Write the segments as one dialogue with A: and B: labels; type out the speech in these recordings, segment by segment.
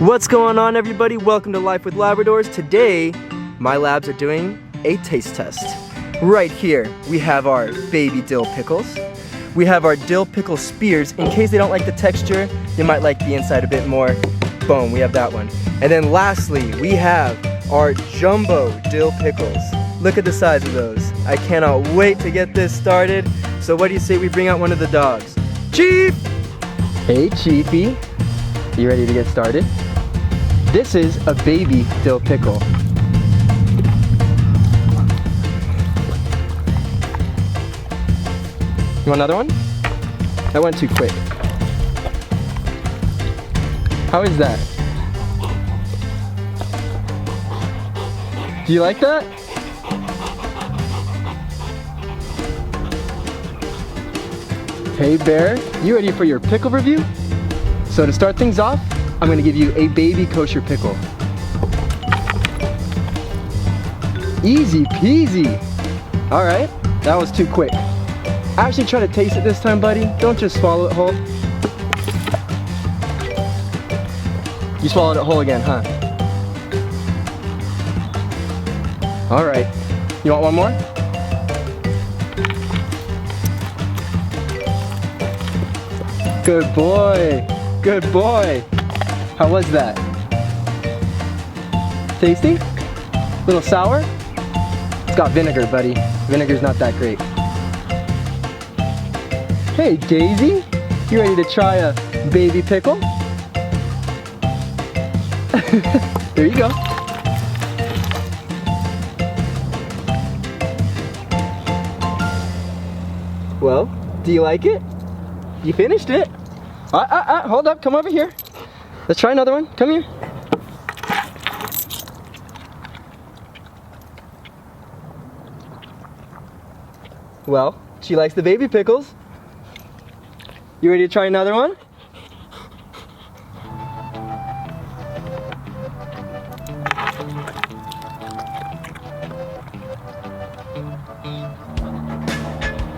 A: What's going on, everybody? Welcome to Life with Labradors. Today, my labs are doing a taste test. Right here, we have our baby dill pickles. We have our dill pickle spears. In case they don't like the texture, they might like the inside a bit more. Boom, we have that one. And then lastly, we have our jumbo dill pickles. Look at the size of those. I cannot wait to get this started. So what do you say we bring out one of the dogs? Chief! Hey, Chiefy. You ready to get started? This is a baby dill pickle. You want another one? That went too quick. How is that? Do you like that? Hey Bear, you ready for your pickle review? So to start things off, I'm going to give you a baby kosher pickle. Easy peasy. All right, that was too quick. Actually try to taste it this time, buddy. Don't just swallow it whole. You swallowed it whole again, huh? All right, you want one more? Good boy, good boy. How was that? Tasty? A little sour? It's got vinegar, buddy. Vinegar's not that great. Hey, Daisy. You ready to try a baby pickle? There you go. Well, do you like it? You finished it. Hold up, come over here. Let's try another one. Come here. Well, she likes the baby pickles. You ready to try another one?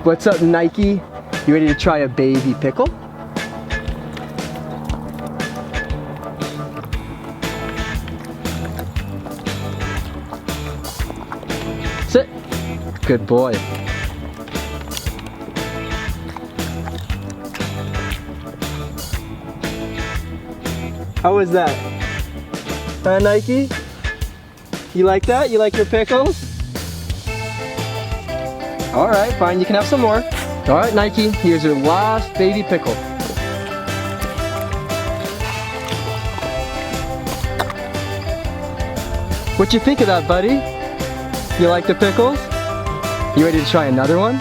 A: What's up, Nike? You ready to try a baby pickle? Sit. Good boy. How was that? Huh, Nike? You like that? You like your pickles? All right, fine. You can have some more. All right, Nike. Here's your last baby pickle. What you think of that, buddy? You like the pickles? You ready to try another one?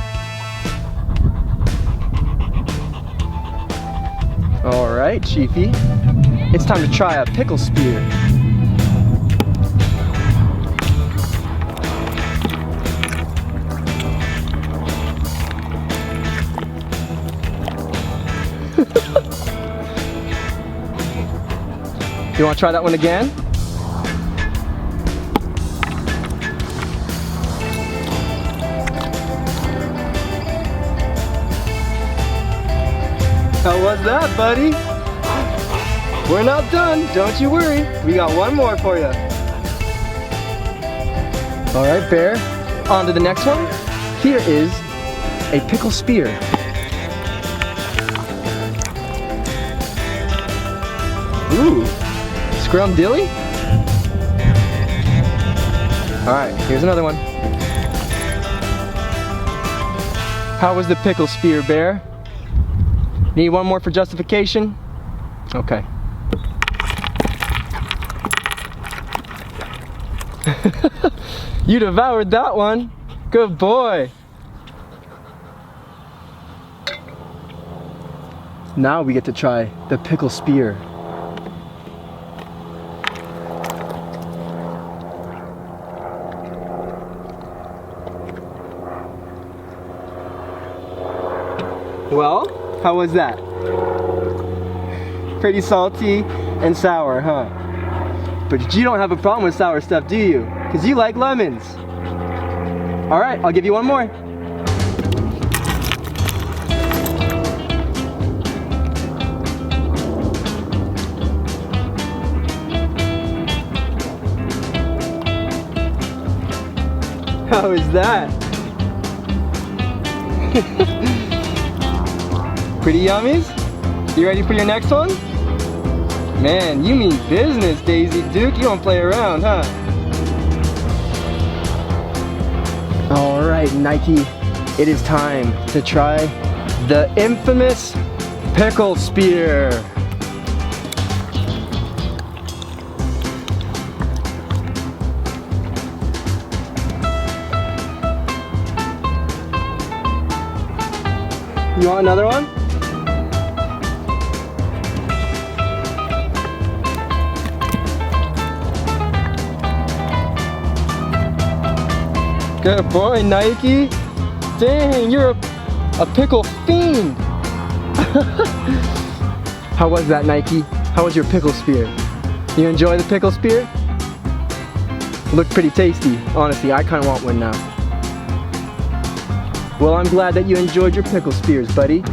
A: All right, Chiefy. It's time to try a pickle spear. You want to try that one again? How was that, buddy? We're not done, don't you worry. We got one more for you. All right, Bear, on to the next one. Here is a pickle spear. Ooh, Scram Dilly? All right, here's another one. How was the pickle spear, Bear? Need one more for justification? Okay. You devoured that one. Good boy. Now we get to try the pickle spear. Well, how was that? Pretty salty and sour, huh? But you don't have a problem with sour stuff, do you? Because you like lemons. All right, I'll give you one more. How is that? Pretty yummies? You ready for your next one? Man, you mean business, Daisy Duke. You don't play around, huh? All right, Nike. It is time to try the infamous Pickle Spear. You want another one? Good boy, Nike. Dang, you're a pickle fiend. How was that, Nike? How was your pickle spear? You enjoy the pickle spear? Looked pretty tasty. Honestly, I kind of want one now. Well, I'm glad that you enjoyed your pickle spears, buddy.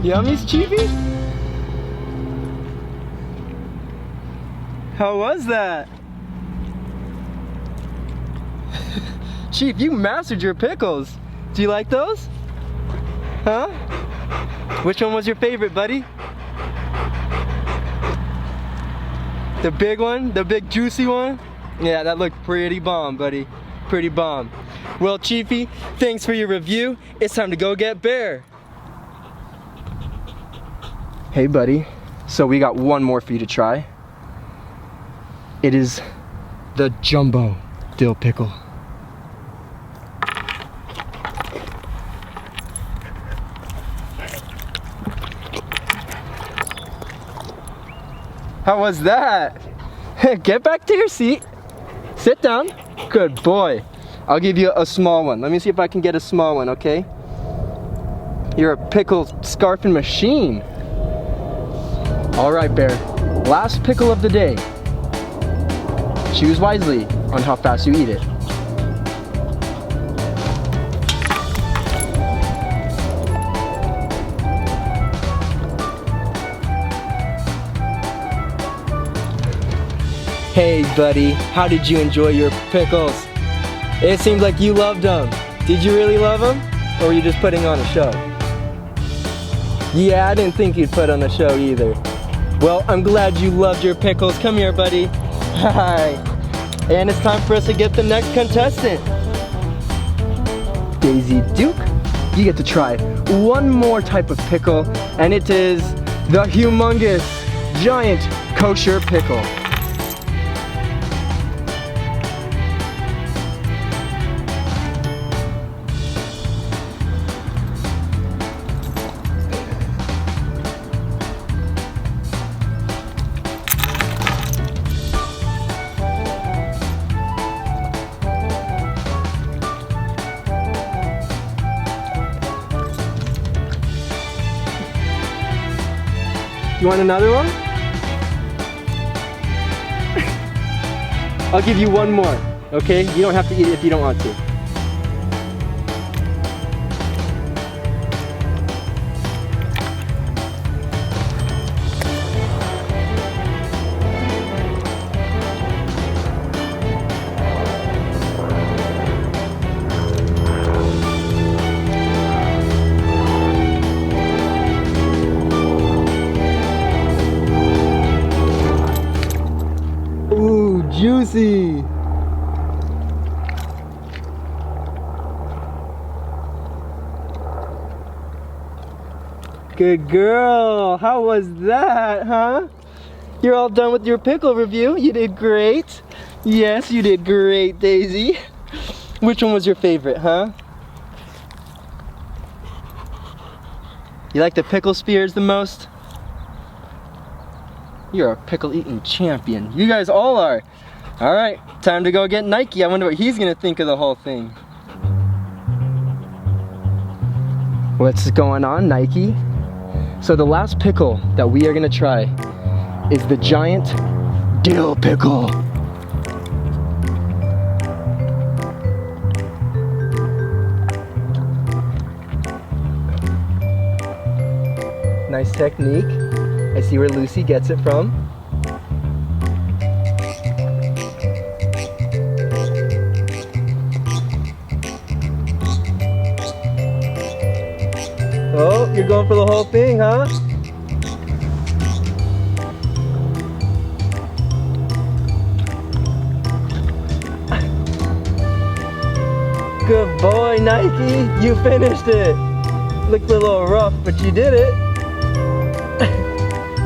A: Yummies, Chiefy? How was that? Chief, you mastered your pickles. Do you like those? Huh? Which one was your favorite, buddy? The big one? The big juicy one? Yeah, that looked pretty bomb, buddy. Pretty bomb. Well, Chiefy, thanks for your review. It's time to go get Bear. Hey buddy, so we got one more for you to try. It is the Jumbo Dill Pickle. How was that? Get back to your seat. Sit down. Good boy. I'll give you a small one. Let me see if I can get a small one, okay? You're a pickle scarfing machine. All right, Bear, last pickle of the day. Choose wisely on how fast you eat it. Hey, buddy, how did you enjoy your pickles? It seemed like you loved them. Did you really love them? Or were you just putting on a show? Yeah, I didn't think you'd put on a show either. Well, I'm glad you loved your pickles. Come here, buddy. Hi. And it's time for us to get the next contestant. Daisy Duke, you get to try one more type of pickle, and it is the humongous, giant kosher pickle. You want another one? I'll give you one more, okay? You don't have to eat it if you don't want to. Juicy. Good girl. How was that, huh? You're all done with your pickle review. You did great. Yes, you did great, Daisy. Which one was your favorite, huh? You like the pickle spears the most? You're a pickle eating champion. You guys all are. All right, time to go get Nike. I wonder what he's gonna think of the whole thing. What's going on, Nike? So the last pickle that we are gonna try is the giant dill pickle. Nice technique. I see where Lucy gets it from. Oh, you're going for the whole thing, huh? Good boy, Nike. You finished it. Looked a little rough, but you did it.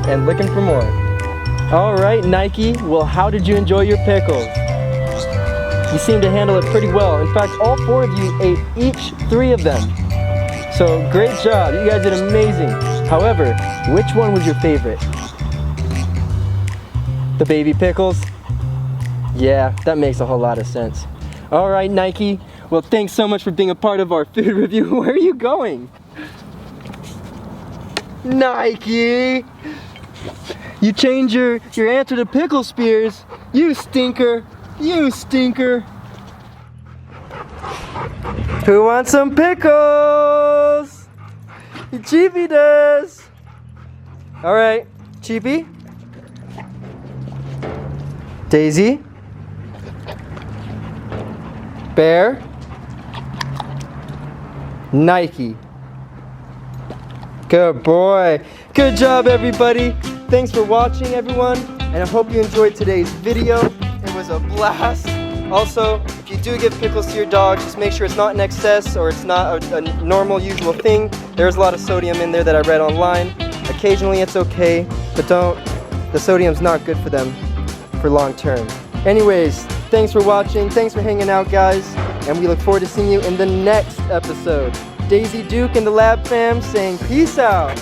A: And looking for more. All right, Nike. Well, how did you enjoy your pickles? You seem to handle it pretty well. In fact, all 4 of you ate each 3 of them. So great job, you guys did amazing. However, which one was your favorite? The baby pickles? Yeah, that makes a whole lot of sense. All right, Nike. Well, thanks so much for being a part of our food review. Where are you going? Nike! You changed your answer to Pickle Spears. You stinker. You stinker. Who wants some pickles? Cheapy does. All right, Cheapy. Daisy. Bear. Nike. Good boy. Good job, everybody. Thanks for watching, everyone, and I hope you enjoyed today's video. It was a blast. Also, if you do give pickles to your dog, just make sure it's not in excess or it's not a normal, usual thing. There's a lot of sodium in there that I read online. Occasionally it's okay, but the sodium's not good for them for long term. Anyways, thanks for watching, thanks for hanging out, guys, and we look forward to seeing you in the next episode. Daisy, Duke, and the Lab fam saying peace out.